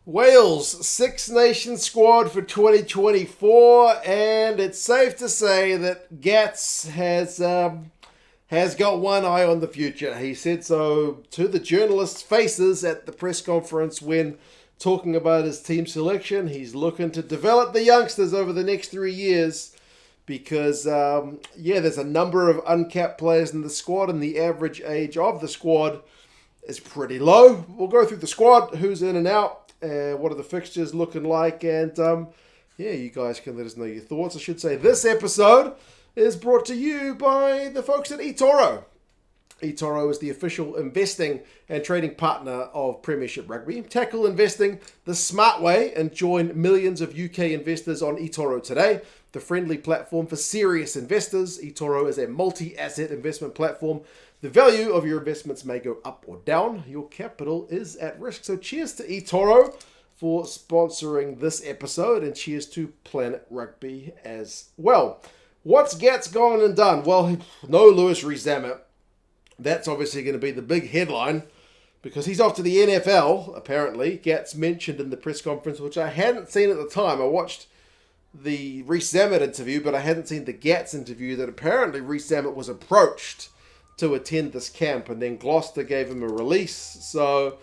Wales Six Nations squad for 2024, and it's safe to say that Gats has got one eye on the future. He said so to the journalists' faces at the press conference when talking about his team selection. He's looking to develop the youngsters over the next 3 years because, there's a number of uncapped players in the squad, and the average age of the squad is pretty low. We'll go through the squad, who's in and out, what are the fixtures looking like, and you guys can let us know your thoughts. I should say this episode is brought to you by the folks at eToro. eToro is the official investing and trading partner of Premiership Rugby. Tackle investing the smart way and join millions of UK investors on eToro today, the friendly platform for serious investors. eToro is a multi-asset investment platform. The value of your investments may go up or down. Your capital is at risk. So cheers to eToro for sponsoring this episode, and cheers to Planet Rugby as well. What's Gats gone and done? Well, no Lewis Rees-Zammit. That's obviously going to be the big headline because he's off to the NFL, apparently. Gats mentioned in the press conference, which I hadn't seen at the time. I watched the Rees-Zammit interview, but I hadn't seen the Gats interview, that apparently Rees-Zammit was approached to attend this camp, and then Gloucester gave him a release. So,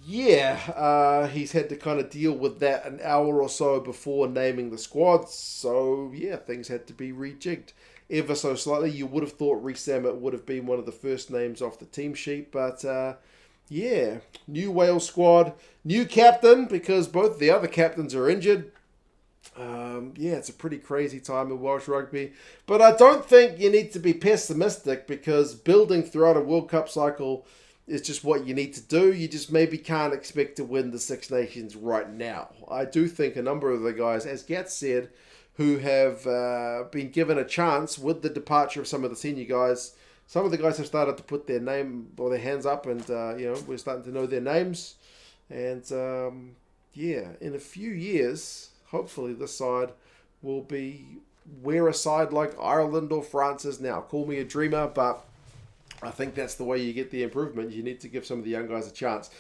he's had to kind of deal with that an hour or so before naming the squad. So, things had to be rejigged ever so slightly. You would have thought Rees-Zammit would have been one of the first names off the team sheet, but new Wales squad, new captain because both the other captains are injured. It's a pretty crazy time in Welsh rugby, but I don't think you need to be pessimistic because building throughout a World Cup cycle is just what you need to do. You just maybe can't expect to win the Six Nations right now. I do think a number of the guys, as Gats said, who have been given a chance with the departure of some of the senior guys, some of the guys have started to put their name or their hands up, and we're starting to know their names. And in a few years, hopefully this side will be where a side like Ireland or France is now. Call me a dreamer, but I think that's the way you get the improvement. You need to give some of the young guys a chance.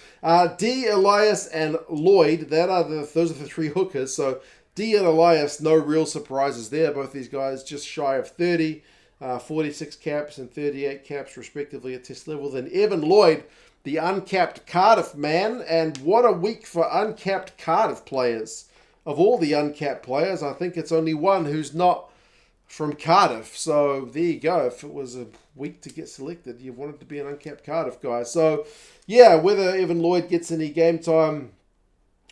D, Elias, and Lloyd, those are the three hookers. So D and Elias, no real surprises there. Both these guys just shy of 30, 46 caps and 38 caps respectively at test level. Then Evan Lloyd, the uncapped Cardiff man, and what a week for uncapped Cardiff players. Of all the uncapped players, I think it's only one who's not from Cardiff. So there you go. If it was a week to get selected, you wanted to be an uncapped Cardiff guy. So whether Evan Lloyd gets any game time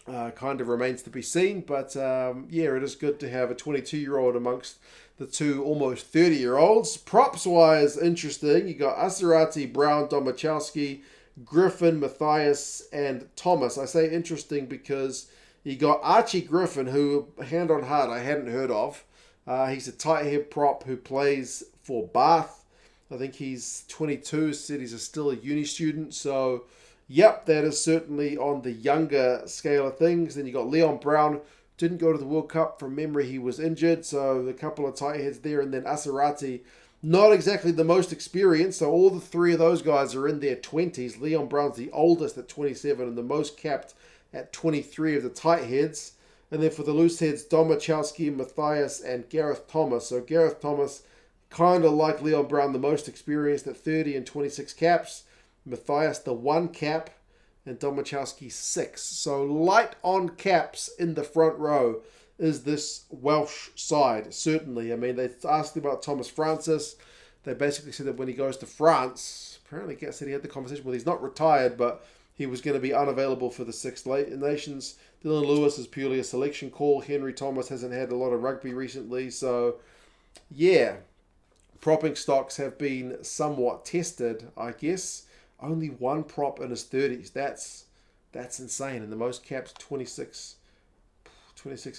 kind of remains to be seen. But it is good to have a 22-year-old amongst the two almost 30-year-olds. Props-wise, interesting. You got Asarati, Brown, Domachowski, Griffin, Matthias, and Thomas. I say interesting because you got Archie Griffin, who, hand on heart, I hadn't heard of. He's a tight head prop who plays for Bath. I think he's 22, said he's still a uni student. So, that is certainly on the younger scale of things. Then you got Leon Brown, didn't go to the World Cup. From memory, he was injured. So, a couple of tight heads there. And then Asarati, not exactly the most experienced. So, all the three of those guys are in their 20s. Leon Brown's the oldest at 27 and the most capped at 23 of the tight heads. And then for the loose heads, Domachowski, Matthias, and Gareth Thomas. So Gareth Thomas, kind of like Leon Brown, the most experienced at 30 and 26 caps. Matthias, the 1 cap, and Domachowski, 6. So light on caps in the front row is this Welsh side, certainly. I mean, they asked about Thomas Francis. They basically said that when he goes to France, apparently Gats said he had the conversation with, he's not retired, but he was going to be unavailable for the Six Nations. Dylan Lewis is purely a selection call. Henry Thomas hasn't had a lot of rugby recently. So, propping stocks have been somewhat tested, I guess. Only one prop in his 30s. That's insane. And the most caps, 26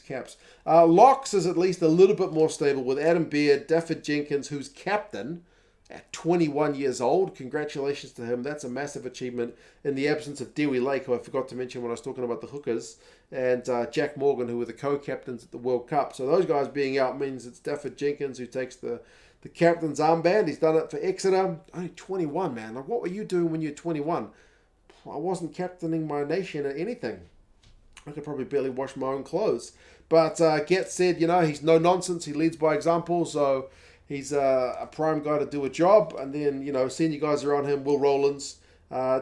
caps. Locks is at least a little bit more stable with Adam Beard, Dafford Jenkins, who's captain at 21 years old. Congratulations to him. That's a massive achievement in the absence of Dewey Lake, who I forgot to mention when I was talking about the hookers, and Jack Morgan, who were the co-captains at the World Cup. So those guys being out means it's Dafford Jenkins who takes the captain's armband. He's done it for Exeter. Only 21, man. Like, what were you doing when you were 21? I wasn't captaining my nation at anything. I could probably barely wash my own clothes. But Get said, he's no nonsense. He leads by example, so he's a prime guy to do a job. And then, senior guys around him, Will Rowlands.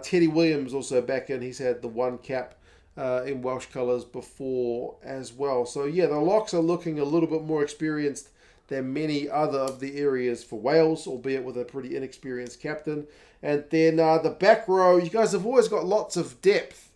Teddy Williams also back in. He's had the one cap in Welsh colours before as well. So, yeah, the locks are looking a little bit more experienced than many other of the areas for Wales, albeit with a pretty inexperienced captain. And then the back row, you guys have always got lots of depth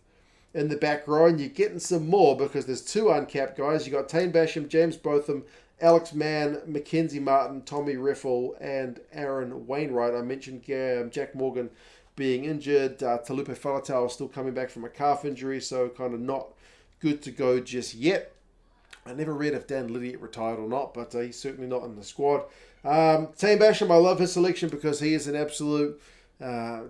in the back row, and you're getting some more because there's two uncapped guys. You got Tane Basham, James Botham, Alex Mann, Mackenzie Martin, Tommy Reffel, and Aaron Wainwright. I mentioned Jack Morgan being injured. Talupe Falatau is still coming back from a calf injury, so kind of not good to go just yet. I never read if Dan Lydiate retired or not, but he's certainly not in the squad. Tane Basham, I love his selection because he is an absolute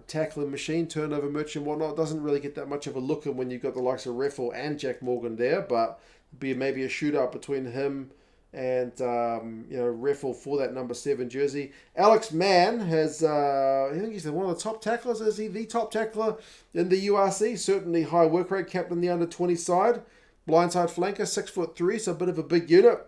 tackling machine, turnover merchant, whatnot. Doesn't really get that much of a look in when you've got the likes of Reffel and Jack Morgan there, but be maybe a shootout between him and Reffel for that number 7 jersey. Alex Mann has, I think he's one of the top tacklers. Is he the top tackler in the URC? Certainly high work rate, captain the under 20 side. Blindside flanker, 6'3", so a bit of a big unit.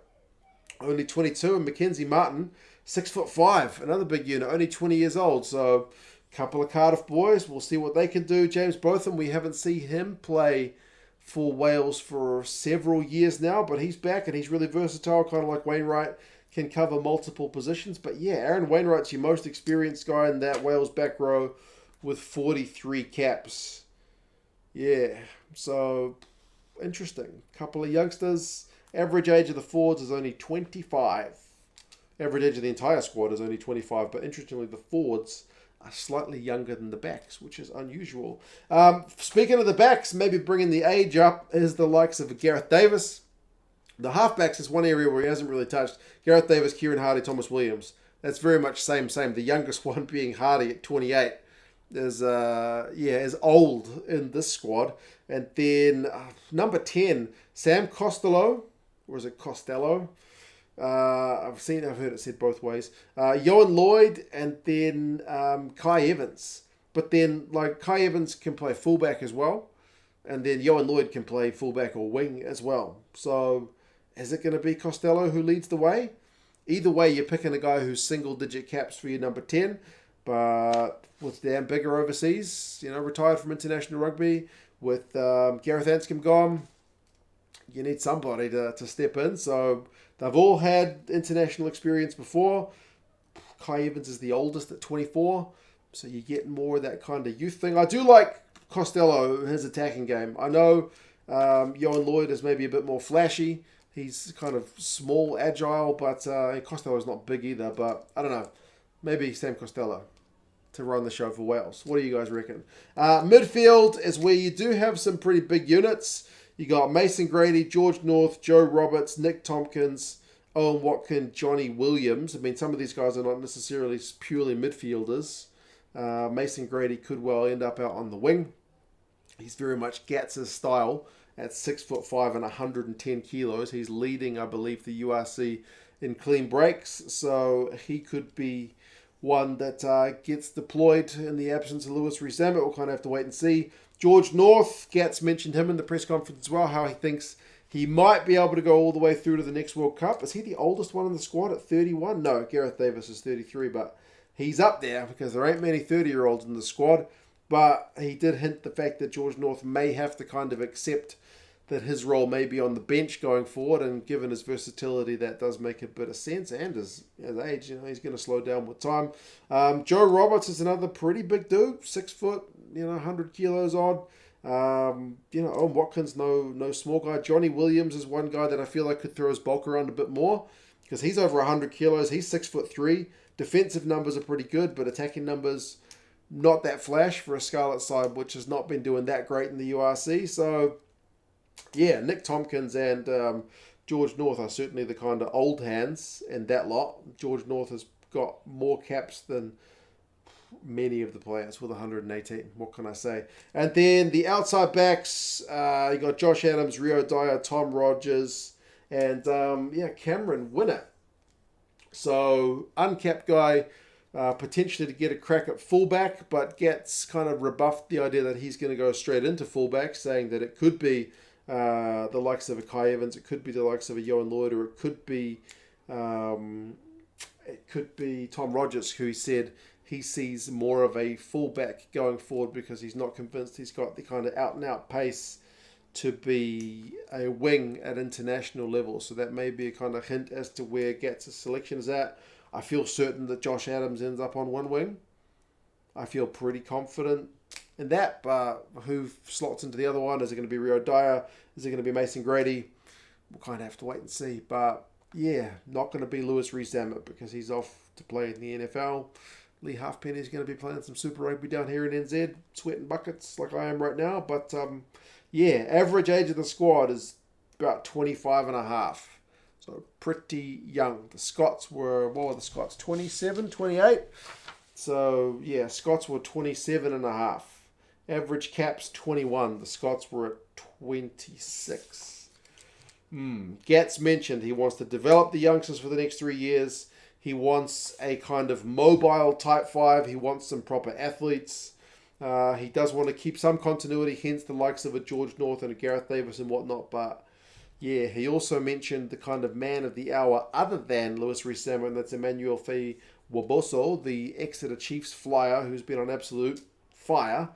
Only 22, and Mackenzie Martin, 6'5", another big unit, only 20 years old. So couple of Cardiff boys, we'll see what they can do. James Botham, we haven't seen him play for Wales for several years now, but he's back and he's really versatile, kind of like Wainwright, can cover multiple positions. But yeah, Aaron Wainwright's your most experienced guy in that Wales back row with 43 caps. Yeah, so interesting. Couple of youngsters. Average age of the forwards is only 25. Average age of the entire squad is only 25, but interestingly, the forwards are slightly younger than the backs, which is unusual. Speaking of the backs, maybe bringing the age up is the likes of Gareth Davis. The halfbacks is one area where he hasn't really touched. Gareth Davis, Kieran Hardy, Thomas Williams. That's very much same. The youngest one being Hardy at 28 is old in this squad. And then number 10, Sam Costello, or is it Costello? I've heard it said both ways. Yohan Lloyd and then Kai Evans. But then, Kai Evans can play fullback as well. And then Yohan Lloyd can play fullback or wing as well. So, is it going to be Costello who leads the way? Either way, you're picking a guy who's single-digit caps for your number 10. But with Dan Bigger overseas, retired from international rugby, with Gareth Anscombe gone, you need somebody to step in. So they've all had international experience before. Kai Evans is the oldest at 24. So you get more of that kind of youth thing. I do like Costello, his attacking game. I know Yohan Lloyd is maybe a bit more flashy. He's kind of small, agile, but Costello's not big either. But I don't know. Maybe Sam Costello to run the show for Wales. What do you guys reckon? Midfield is where you do have some pretty big units. You got Mason Grady, George North, Joe Roberts, Nick Tompkins, Owen Watkin, Johnny Williams. I mean, some of these guys are not necessarily purely midfielders. Mason Grady could well end up out on the wing. He's very much Gatz's style at 6'5" and 110 kilos. He's leading, I believe, the URC in clean breaks. So he could be one that gets deployed in the absence of Lewis Rees-Zammit. We'll kind of have to wait and see. George North, Gats mentioned him in the press conference as well, how he thinks he might be able to go all the way through to the next World Cup. Is he the oldest one in the squad at 31? No, Gareth Davis is 33, but he's up there because there ain't many 30-year-olds in the squad. But he did hint the fact that George North may have to kind of accept that his role may be on the bench going forward, and given his versatility, that does make a bit of sense. And his age, he's going to slow down with time. Joe Roberts is another pretty big dude, 6 foot, 100 kilos odd. Owen Watkins, no small guy. Johnny Williams is one guy that I feel like could throw his bulk around a bit more because he's over 100 kilos. He's 6'3". Defensive numbers are pretty good, but attacking numbers not that flash for a Scarlet side, which has not been doing that great in the URC. So yeah, Nick Tompkins and George North are certainly the kind of old hands in that lot. George North has got more caps than many of the players with 118. What can I say? And then the outside backs, you got Josh Adams, Rio Dyer, Tom Rogers, and Cameron Winner. So uncapped guy, potentially to get a crack at fullback, but gets kind of rebuffed the idea that he's going to go straight into fullback, saying that it could be the likes of a Kai Evans, it could be the likes of a Johan Lloyd, or it could be Tom Rogers, who said he sees more of a fullback going forward because he's not convinced he's got the kind of out-and-out pace to be a wing at international level. So that may be a kind of hint as to where Gats' selection is at. I feel certain that Josh Adams ends up on one wing. I feel pretty confident in that, but who slots into the other one? Is it going to be Rio Dyer? Is it going to be Mason Grady? We'll kind of have to wait and see. But yeah, not going to be Lewis Rees-Zammit because he's off to play in the NFL. Lee Halfpenny is going to be playing some Super Rugby down here in NZ, sweating buckets like I am right now. But yeah, average age of the squad is about 25 and a half. So pretty young. The Scots were, what were the Scots, 27, 28? So yeah, Scots were 27 and a half. Average caps 21. The Scots were at 26. Gats mentioned he wants to develop the youngsters for the next 3 years. He wants a kind of mobile type 5. He wants some proper athletes. He does want to keep some continuity, hence the likes of a George North and a Gareth Davis and whatnot. But yeah, he also mentioned the kind of man of the hour other than Lewis Rees-Zammit, and that's Emmanuel Waboso, the Exeter Chiefs flyer, who's been on absolute fire.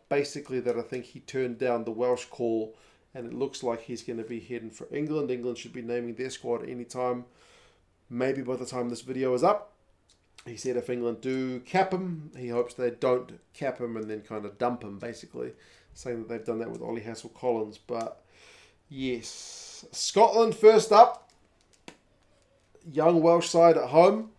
Basically that I think he turned down the Welsh call, and it looks like he's going to be heading for England. England should be naming their squad anytime. Maybe by the time this video is up. He said if England do cap him, he hopes they don't cap him and then kind of dump him, basically. Saying that they've done that with Ollie Hassel-Collins. But yes, Scotland first up. Young Welsh side at home.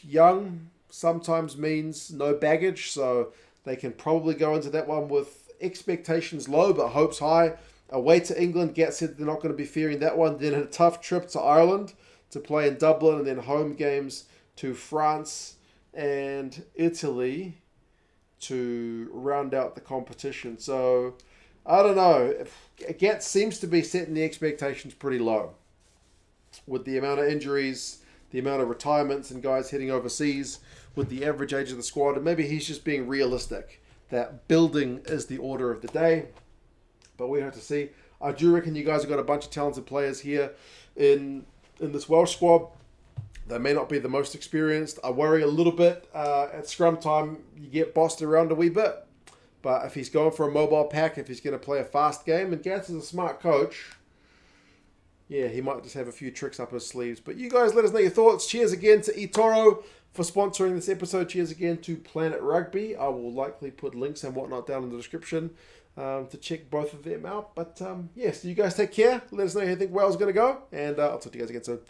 Young sometimes means no baggage, so they can probably go into that one with expectations low but hopes high. Away to England, Gats said they're not going to be fearing that one. Then a tough trip to Ireland to play in Dublin, and then home games to France and Italy to round out the competition. So, I don't know. Gats seems to be setting the expectations pretty low. With the amount of injuries, the amount of retirements and guys heading overseas, with the average age of the squad, and maybe he's just being realistic that building is the order of the day. But we have to see. I do reckon you guys have got a bunch of talented players here in this Welsh squad. They may not be the most experienced. I worry a little bit at scrum time. You get bossed around a wee bit. But if he's going for a mobile pack, if he's going to play a fast game, and Gats is a smart coach, yeah, he might just have a few tricks up his sleeves. But you guys let us know your thoughts. Cheers again to eToro for sponsoring this episode. Cheers again to Planet Rugby. I will likely put links and whatnot down in the description to check both of them out. But yes, you guys take care. Let us know how you think Wales going to go. And I'll talk to you guys again soon.